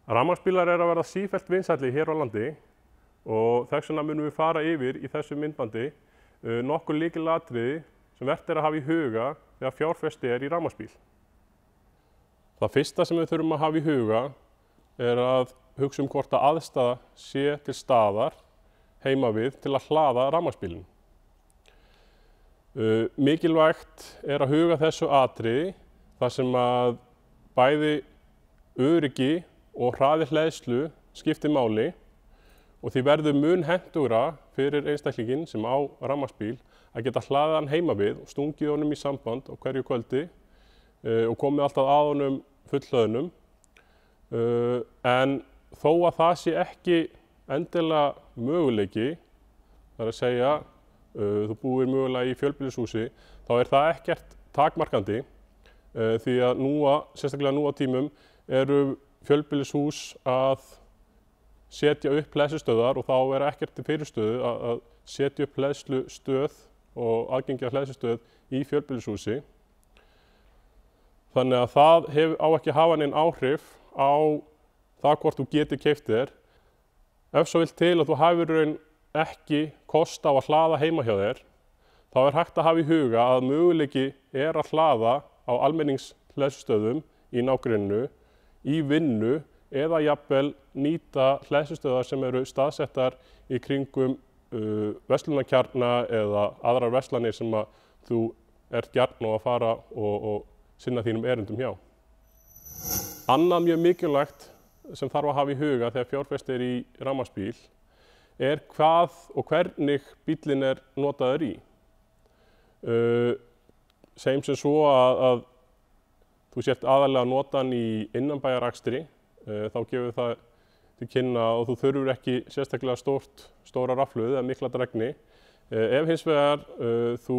Rafmagnsbílar eru að verða sífellt vinsælli hér á landi og þess vegna munum við fara yfir í þessu myndbandi nokkur lykilatriði sem vert að hafa í huga þegar fjárfest í rafmagnsbíl. Það fyrsta sem við þurfum að hafa í huga er að hugsa hvort að aðstaða sé til staðar heima við til að hlaða rafmagnsbílinn. Mikilvægt er að huga þessu atriði þar sem að bæði öryggi og hraði hleðslu skiptir máli og því verður mun hentugra fyrir einstaklinginn sem á rafmagnsbíl að geta hlaðið hann heima við og stungið honum í samband á hverju kvöldi og komið alltaf að honum fullhlöðnum. En þó að það sé ekki endilega möguleiki, það er að segja þú búir mögulega í fjölbýlishúsi, þá er það ekkert takmarkandi því að sérstaklega nú á tímum eru fjölbýlishús að setja upp hleðslustöðvar og þá er ekkert til fyrirstöðu að setja upp hleðslustöð og aðgengi að hleðslustöð í fjölbýlishúsi. Þannig að það á ekki að hafa nein áhrif á það hvort þú getur keypt þér. Ef svo vill til að þú hafir raun ekki kost á að hlaða heima hjá þér, þá er hægt að hafa í huga að möguleiki er að hlaða á almenningshleðslustöðvum í nágrenninu, í vinnu eða jafnvel nýta hleðslustöðvar sem eru staðsettar í kringum verslunarkjarna eða aðrar verslanir sem að þú ert gjarn á að fara og sinna þínum erindum hjá. Annað mjög mikilvægt sem þarf að hafa í huga þegar fjárfest í rafmagnsbíl er hvað og hvernig bíllinn er notaður í. Segjum sem svo að þú sért aðallega að nota hann í innanbæjarakstri, þá gefur það til kynna og þú þurfur ekki sérstaklega stóra rafhlöðu eða mikla drægni. Ef hins vegar þú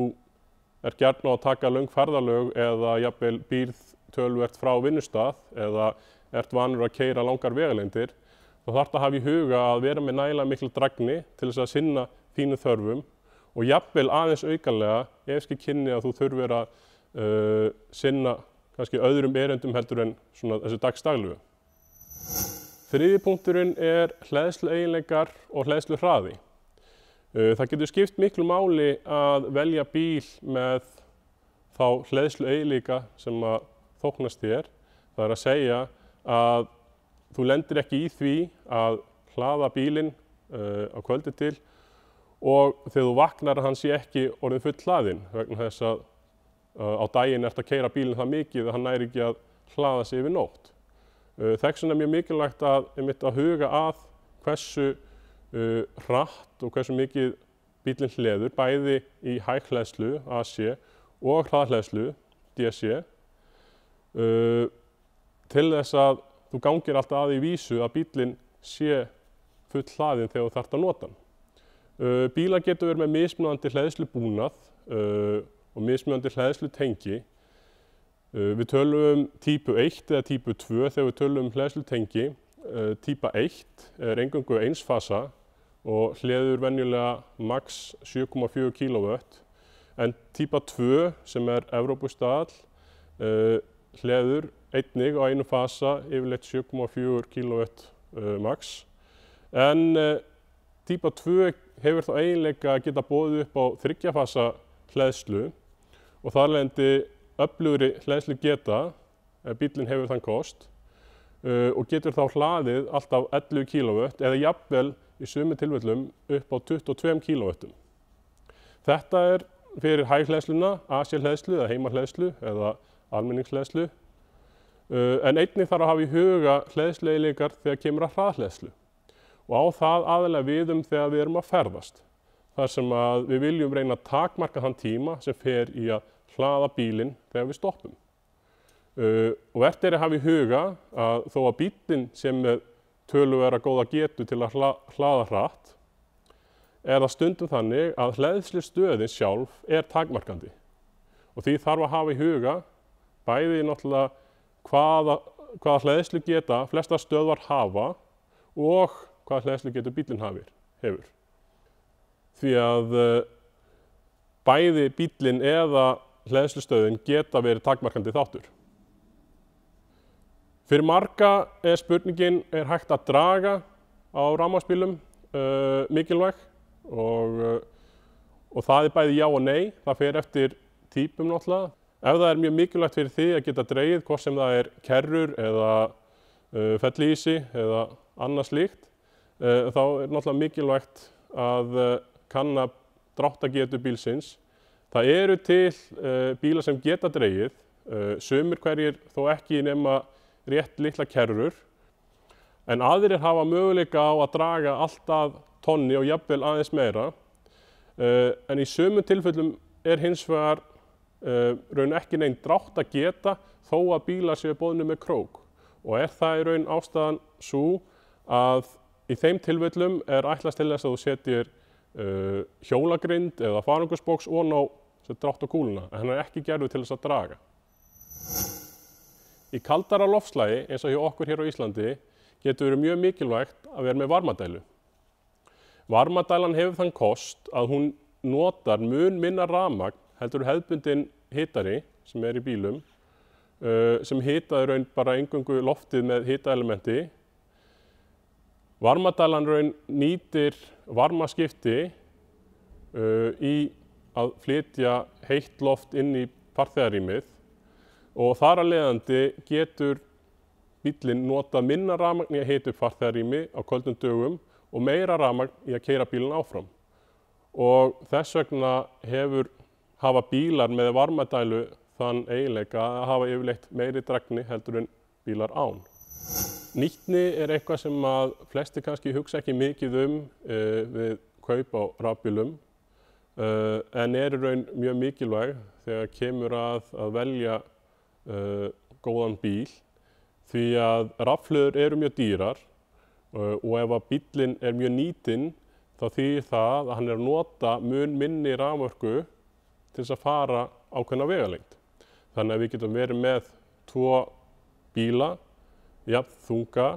gjarn á að taka löng ferðalög eða jafnvel býrð töluvert frá vinnustað eða ert vanur að keyra langar vegalengdir, þá þarf að hafa í huga að vera með nægilega mikla drægni til þess að sinna þínu þörfum og jafnvel aðeins aukalega ef skil kynni að þú þurfir að sinna kannski öðrum erindum heldur en þessu dagsdaglegu. Þriðji punkturinn er hleðslueiginleikar og hleðsluhraði. Það getur skipt miklu máli að velja bíl með þá hleðslueiginleika sem að þóknast þér. Það er að segja að þú lendir ekki í því að hlaða bílinn á kvöldi til og þegar þú vaknar að hann sé ekki orðinn full hlaðinn vegna þess að á daginn ert að keyra bílinn það mikið að hann næri ekki að hlaða sig yfir nótt. Þess vegna er mjög mikilvægt að huga að hversu hratt og hversu mikið bílinn hleður, bæði í hæghleðslu, AC, og hraðhleðslu, DC, til þess að þú gangir alltaf að í vísu að bílinn sé full hlaðinn þegar þú þarft að nota hann. Bílar getur verið með mismunandi hleðslubúnað og mismunandi hleðslutengi. Við tölum típu 1 eða típu 2 þegar við tölum hleðslutengi. Típa 1 er eingöngu einsfasa og hleður venjulega max 7,4 kW, en típa 2 sem er Evrópustaðall hleður einnig á einu fasa yfirleitt 7,4 kW max. En típa 2 hefur þá eiginleika að geta boðið upp á 3 fasa hleðslu og þar lendi öflugri hleðslu geta ef bílinn hefur þann kost og getur þá hlaðið alltaf 11 kW eða jafnvel í sumum tilfellum upp á 22 kW. Þetta er fyrir hæghleðsluna, AC-hleðslu eða heimahleðslu eða almenningshleðslu, en einnig þarf að hafa í huga hleðslueiginleikar þegar kemur að hraðhleðslu og á það aðallega við þegar við erum að ferðast, þar sem að við viljum reyna að takmarka þann tíma sem fer í að hlaða bílinn þegar við stoppum. Og vert er að hafa í huga að þó að bílinn sé með töluverða góða getu til að hlaða hratt, er það stundum þannig að hleðslustöðin sjálf er takmarkandi. Og því þarf að hafa í huga bæði náttúrulega hvaða hleðslu geta flestar stöðvar hafa og hvaða hleðslu getu bílinn hefur. Því að bæði bílinn eða hleðslustöðin geta verið takmarkandi þáttur. Fyrir marga spurningin hægt að draga á rafmagnsbílum mikilvæg og það bæði já og nei, það fer eftir típum náttúrulega. Ef það mjög mikilvægt fyrir þig að geta dregið, hvort sem það kerrur eða fellihýsi eða annað slíkt, þá náttúrulega mikilvægt að kanna dráttargetu bílsins. Það eru til bílar sem geta dregið, sumir hverjir þó ekki nema rétt litla kerrur, en aðrir hafa möguleika á að draga allt að tonni og jafnvel aðeins meira. En í sumum tilfellum hins vegar raun ekki nein dráttargeta þó að bílar séu boðnir með krók. Og það í raun ástæðan sú að í þeim tilfellum ætlast til þess að þú setjir hjólagrind eða farangursbox ofan á dráttarkúluna, en hann ekki gerður til þess að draga. Í kaldara loftslagi, eins og hjá okkur hér á Íslandi, getur verið mjög mikilvægt að vera með varmadælu. Varmadælan hefur þann kost að hún notar mun minna rafmagn heldur hefðbundinn hitari sem í bílum, sem hitaði raun bara eingöngu loftið með hitaelementi. Varmadælan raun nýtir varmaskipti í að flytja heitt loft inn í farþegarýmið og þar af leiðandi getur bíllinn notað minna rafmagn í að hita upp farþegarými á köldum dögum og meira rafmagn í að keyra bílinn áfram. Og þess vegna hafa bílar með varmadælu þann eiginleika að hafa yfirleitt meiri drægni heldur en bílar án. Nýtni eitthvað sem að flestir kannski hugsa ekki mikið við kaup á rafbílum, en í raun mjög mikilvæg þegar kemur að velja góðan bíl, því að rafhlöður eru mjög dýrar og ef að bíllinn mjög nýtinn þá þýðir það að hann að nota mun minni raforku til þess að fara ákveðna vegalengd. Þannig að við getum verið með 2 bíla, jafn þunga,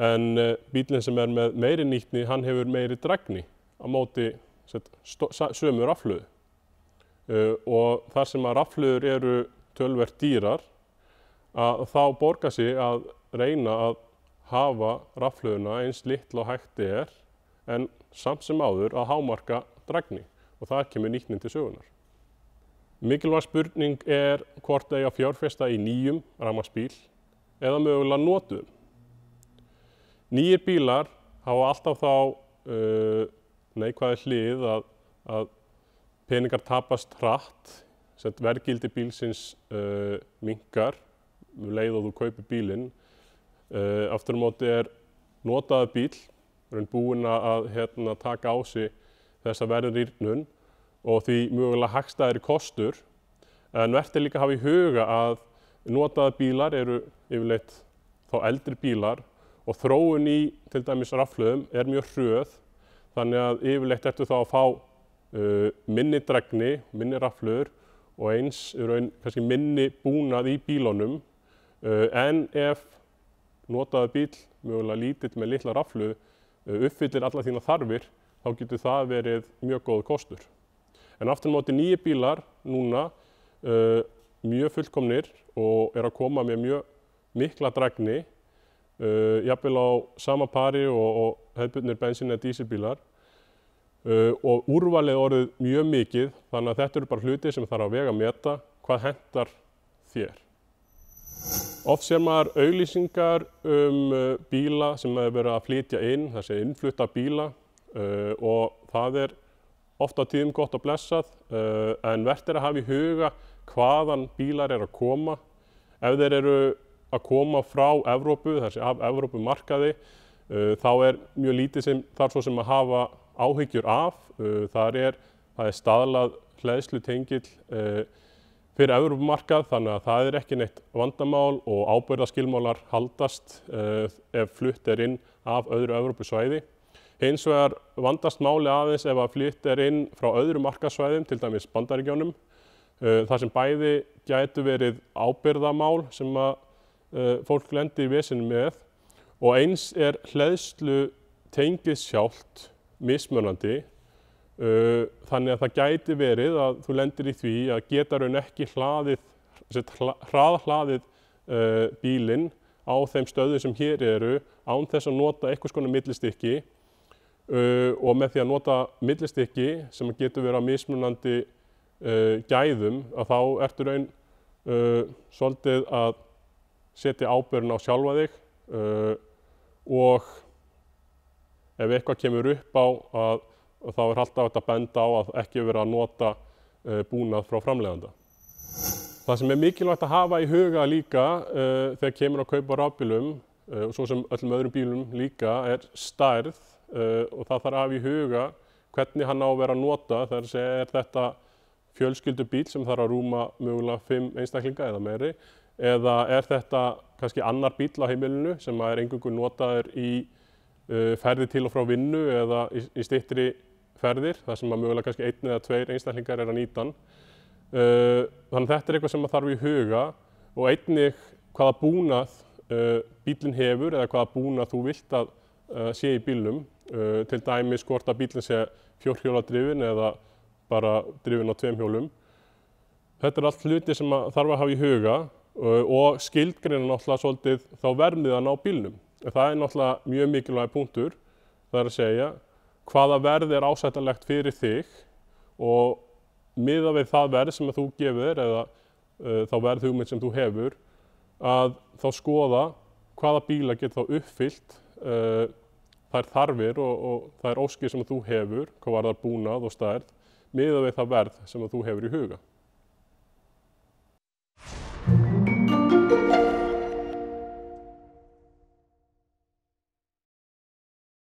en bíllinn sem með meiri nýtni, hann hefur meiri drægni á móti sömu rafhlöðu. Og þar sem að rafhlöður eru töluvert dýrar, þá borgar sig að reyna að hafa rafhlöðuna eins litla og hægt en samt sem áður að hámarka drægni og þar kemur nýtnin til sögunar. Mikilvæg spurning hvort eiga að fjárfesta í nýjum rafmagnsbíl eða mögulega notuðum. Nýjir bílar hafa alltaf þá neikvæða hlið að peningar tapast hratt, verðgildi bílsins minnkar leið og þú kaupir bílinn. Aftur á móti notaður bíl búinn að taka á sig þessa verðrýrnun og því mögulega hagstæðari kostur. En vert líka að hafa í huga að notaðir bílar eru yfirleitt þá eldri bílar og þróun í til dæmis rafhlöðum mjög hröð, þannig að yfirleitt þá að fá minni drægni, minni rafhlöður og eins raun kannski minni búnað í bílunum, en ef notaður bíl, mögulega lítill með litla rafhlöðu, uppfyllir alla þína þarfir, þá getur það verið mjög góð kostur. En aftur á móti nýjir bílar núna mjög fullkomnir og að koma með mjög mikla drægni, jafnvel á sama pari og hefðbundnir bensín- eða dísilbílar, og úrvalið orðið mjög mikið, þannig að þetta eru bara hlutir sem þarf að vega meta hvað hentar þér. Oft sér maður auglýsingar bíla sem verið að flytja inn, þessi innflutta bíla, og það ofta tíðum gott og blessað, en vert að hafa í huga hvaðan bílar að koma. Ef þeir eru að koma frá Evrópu, þessi af Evrópumarkaði, þá mjög lítið sem þarf svo sem að hafa áhyggjur af. Það staðlað hleðslutengill fyrir Evrópumarkað, þannig að það ekki neitt vandamál og ábyrgðarskilmálar haldast ef flutt inn af öðru Evrópusvæði. Hins vegar vandast máli aðeins ef að flutt inn frá öðrum markaðssvæðum, til dæmis Bandaríkjunum, þar sem bæði gætu verið ábyrgðarmál sem að fólk lendir í veseni með, og eins hleðslutengið sjálft mismunandi, þannig að það gæti verið að þú lendir í því að geta raun ekki hraðhlaðið bílinn á þeim stöðum sem hér eru án þess að nota einhvers konar millistykki og með því að nota millistykki sem getur verið á mismunandi gæðum að þá ertu raun svolítið að setja ábyrgðina á sjálfa þig og ef eitthvað kemur upp á þá er alltaf hægt að benda á að ekki vera að nota búnað frá framleiðanda. Það sem er mikilvægt að hafa í huga líka þegar kemur að kaupa rafbílum og svo sem öllum öðrum bílum líka er stærð og það þarf að hafa í huga hvernig hann á að vera að nota, það er að segja er þetta fjölskyldubíl sem þarf að rúma mögulega 5 einstaklinga eða meiri eða er þetta kannski annar bíl á heimilinu sem er eingöngu notaður í ferðir til og frá vinnu eða í styttri ferðir þar sem mögulega kannski 1 eða 2 einstaklingar er að nýta hann. Þannig að þetta er eitthvað sem þarf í huga og einnig hvaða búnað bílinn hefur eða hvaða búnað þú vilt að sé í bílnum, til dæmis hvort að bílinn sé 4-hjóladrifinn eða bara drifinn á 2 hjólum. Þetta er allt hluti sem þarf að hafa í huga og skilgreina náttúrulega svolítið þá verðmiðan á bílnum. Það er náttúrulega mjög mikilvæg punktur, það er að segja hvaða verð er ásættanlegt fyrir þig og miðað við það verð sem þú gefur eða þá verðhugmynd sem þú hefur að þá skoða hvaða bíla getur þá uppfyllt þær þarfir og þær óskir sem þú hefur, hvað varðar búnað og stærð, miðað við það verð sem þú hefur í huga.